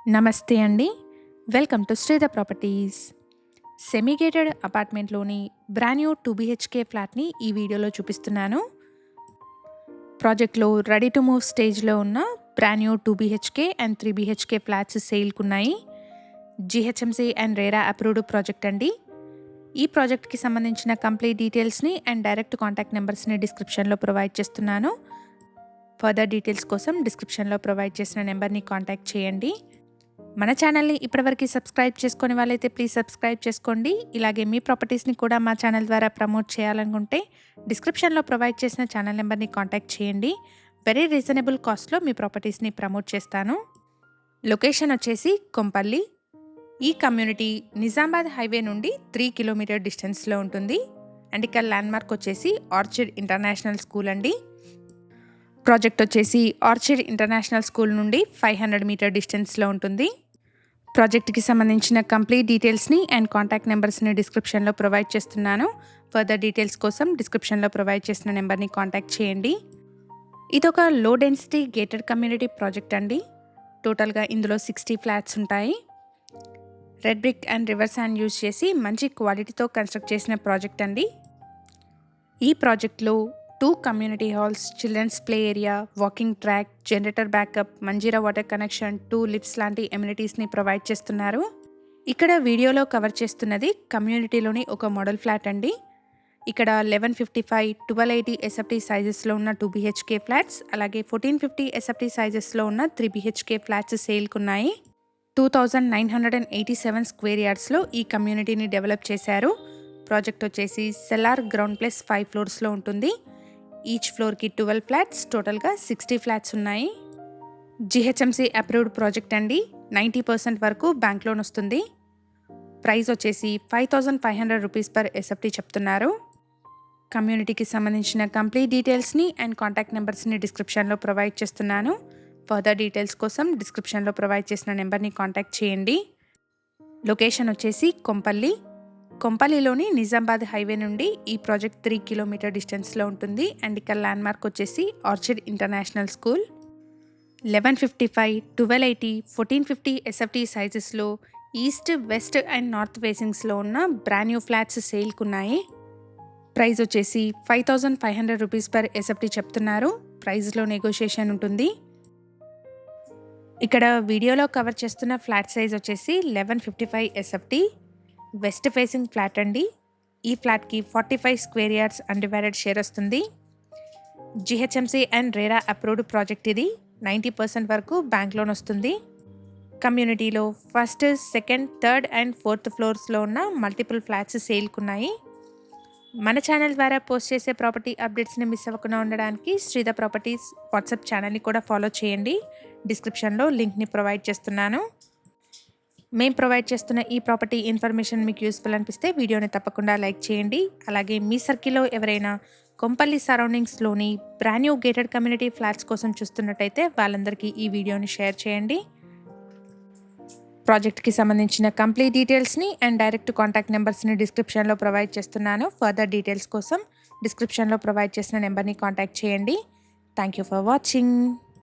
నమస్తే అండి. Welcome to Sridha properties. Semi gated అపార్ట్మెంట్‌లోని బ్రాండ్ న్యూ 2 బీహెచ్‌కే ఫ్లాట్‌ని ఈ వీడియోలో చూపిస్తున్నాను. ప్రాజెక్ట్‌లో రెడీ టు మూవ్ స్టేజ్‌లో ఉన్న brand new 2 BHK and 3 BHK flats సేల్‌కున్నాయి. GHMC and RERA approved project అండి. ఈ ప్రాజెక్ట్‌కి సంబంధించిన కంప్లీట్ డీటెయిల్స్‌ని అండ్ డైరెక్ట్ కాంటాక్ట్ నెంబర్స్‌ని డిస్క్రిప్షన్‌లో ప్రొవైడ్ చేస్తున్నాను. ఫర్దర్ డీటెయిల్స్ కోసం డిస్క్రిప్షన్‌లో ప్రొవైడ్ చేసిన నెంబర్‌ని కాంటాక్ట్ చేయండి. మన ఛానల్ని ఇప్పటివరకు సబ్స్క్రైబ్ చేసుకునే వాళ్ళైతే ప్లీజ్ సబ్స్క్రైబ్ చేసుకోండి. ఇలాగే మీ ప్రాపర్టీస్ని కూడా మా ఛానల్ ద్వారా ప్రమోట్ చేయాలనుకుంటే డిస్క్రిప్షన్లో ప్రొవైడ్ చేసిన ఛానల్ నెంబర్ని కాంటాక్ట్ చేయండి. వెరీ రీజనబుల్ కాస్ట్లో మీ ప్రాపర్టీస్ని ప్రమోట్ చేస్తాను. లొకేషన్ వచ్చేసి కొంపల్లి. ఈ కమ్యూనిటీ నిజామాబాద్ హైవే నుండి 3 కిలోమీటర్ డిస్టెన్స్లో ఉంటుంది. అండ్ ఇక్కడ ల్యాండ్మార్క్ వచ్చేసి ఆర్చిడ్ ఇంటర్నేషనల్ స్కూల్ అండి. ప్రాజెక్ట్ వచ్చేసి ఆర్చిడ్ ఇంటర్నేషనల్ స్కూల్ నుండి 500 మీటర్ డిస్టెన్స్లో ఉంటుంది. ప్రాజెక్ట్కి సంబంధించిన కంప్లీట్ డీటెయిల్స్ని అండ్ కాంటాక్ట్ నెంబర్స్ని డిస్క్రిప్షన్లో ప్రొవైడ్ చేస్తున్నాను. ఫర్దర్ డీటెయిల్స్ కోసం డిస్క్రిప్షన్లో ప్రొవైడ్ చేసిన నెంబర్ని కాంటాక్ట్ చేయండి. ఇదొక low density gated community project అండి. టోటల్గా ఇందులో 60 ఫ్లాట్స్ ఉంటాయి. Red brick and river sand use చేసి మంచి క్వాలిటీతో కన్స్ట్రక్ట్ చేసిన ప్రాజెక్ట్ అండి. ఈ ప్రాజెక్ట్లో 2 community halls, children's play area, walking track, generator backup, Manjeera water connection, 2 lifts లాంటి ఎమ్యూనిటీస్ని ప్రొవైడ్ చేస్తున్నారు. ఇక్కడ వీడియోలో కవర్ చేస్తున్నది కమ్యూనిటీలోని ఒక మోడల్ ఫ్లాట్ అండి. ఇక్కడ 1155, 1280 ఎస్ఎఫ్టీ సైజెస్లో ఉన్న 2 బీహెచ్కే ఫ్లాట్స్, అలాగే 1450 ఎస్ఎఫ్టీ సైజెస్లో ఉన్న 3 బీహెచ్కే ఫ్లాట్స్ సేల్కున్నాయి. 2987 స్క్వేర్ యార్డ్స్లో ఈ కమ్యూనిటీని డెవలప్ చేశారు. ప్రాజెక్ట్ వచ్చేసి సెల్లార్ గ్రౌండ్ ప్లస్ 5 ఫ్లోర్స్లో ఉంటుంది. ఈచ్ ఫ్లోర్కి 12 ఫ్లాట్స్, టోటల్గా 60 ఫ్లాట్స్ ఉన్నాయి. జీహెచ్ఎంసీ అప్రూవ్డ్ ప్రాజెక్ట్ అండి. 90% వరకు బ్యాంక్ లోన్ వస్తుంది. ప్రైస్ వచ్చేసి 5500 రూపీస్ పర్ ఎస్ఎఫ్టీ చెప్తున్నారు. కమ్యూనిటీకి సంబంధించిన కంప్లీట్ డీటెయిల్స్ని అండ్ కాంటాక్ట్ నెంబర్స్ని డిస్క్రిప్షన్లో ప్రొవైడ్ చేస్తున్నాను. ఫర్దర్ డీటెయిల్స్ కోసం డిస్క్రిప్షన్లో ప్రొవైడ్ చేసిన నెంబర్ని కాంటాక్ట్ చేయండి. లొకేషన్ వచ్చేసి కొంపల్లిలోని నిజామాబాద్ హైవే నుండి ఈ ప్రాజెక్ట్ 3 కిలోమీటర్ డిస్టెన్స్లో ఉంటుంది. అండ్ ఇక్కడ ల్యాండ్మార్క్ వచ్చేసి ఆర్చిడ్ ఇంటర్నేషనల్ స్కూల్. 1155, 1280, 1450 ఎస్ఎఫ్టీ సైజెస్లో ఈస్ట్, వెస్ట్ అండ్ నార్త్ ఫేసింగ్స్లో ఉన్న బ్రాండ్ న్యూ ఫ్లాట్స్ సేల్కున్నాయి. ప్రైస్ వచ్చేసి 5500 రూపీస్ పర్ ఎస్ఎఫ్టీ చెప్తున్నారు. ప్రైస్లో నెగోషియేషన్ ఉంటుంది. ఇక్కడ వీడియోలో కవర్ చేస్తున్న ఫ్లాట్ సైజ్ వచ్చేసి 1155 ఎస్ఎఫ్టీ. వెస్ట్ ఫేసింగ్ ఫ్లాట్ అండి. ఈ ఫ్లాట్కి 45 స్క్వేర్ యార్డ్స్ అన్డివైడెడ్ షేర్ వస్తుంది. GHMC and RERA approved project ఇది. 90% వరకు బ్యాంక్ లోన్ వస్తుంది. కమ్యూనిటీలో first, second, third and fourth ఫ్లోర్స్లో ఉన్న మల్టిపుల్ ఫ్లాట్స్ సేల్కున్నాయి. మన ఛానల్ ద్వారా పోస్ట్ చేసే ప్రాపర్టీ అప్డేట్స్ని మిస్ అవ్వకుండా ఉండడానికి శ్రీధ ప్రాపర్టీస్ వాట్సాప్ ఛానల్ని కూడా ఫాలో చేయండి. డిస్క్రిప్షన్లో లింక్ని ప్రొవైడ్ చేస్తున్నాను. మేము ప్రొవైడ్ చేస్తున్న ఈ ప్రాపర్టీ ఇన్ఫర్మేషన్ మీకు యూస్ఫుల్ అనిపిస్తే వీడియోని తప్పకుండా లైక్ చేయండి. అలాగే మీ సర్కిల్లో ఎవరైనా కొంపల్లి సరౌండింగ్స్లోని brand new gated community flats కోసం చూస్తున్నట్టయితే వాళ్ళందరికీ ఈ వీడియోని షేర్ చేయండి. ప్రాజెక్ట్కి సంబంధించిన కంప్లీట్ డీటెయిల్స్ని అండ్ డైరెక్ట్ కాంటాక్ట్ నెంబర్స్ని డిస్క్రిప్షన్లో ప్రొవైడ్ చేస్తున్నాను. ఫర్దర్ డీటెయిల్స్ కోసం డిస్క్రిప్షన్లో ప్రొవైడ్ చేసిన నెంబర్ని కాంటాక్ట్ చేయండి. Thank you for watching.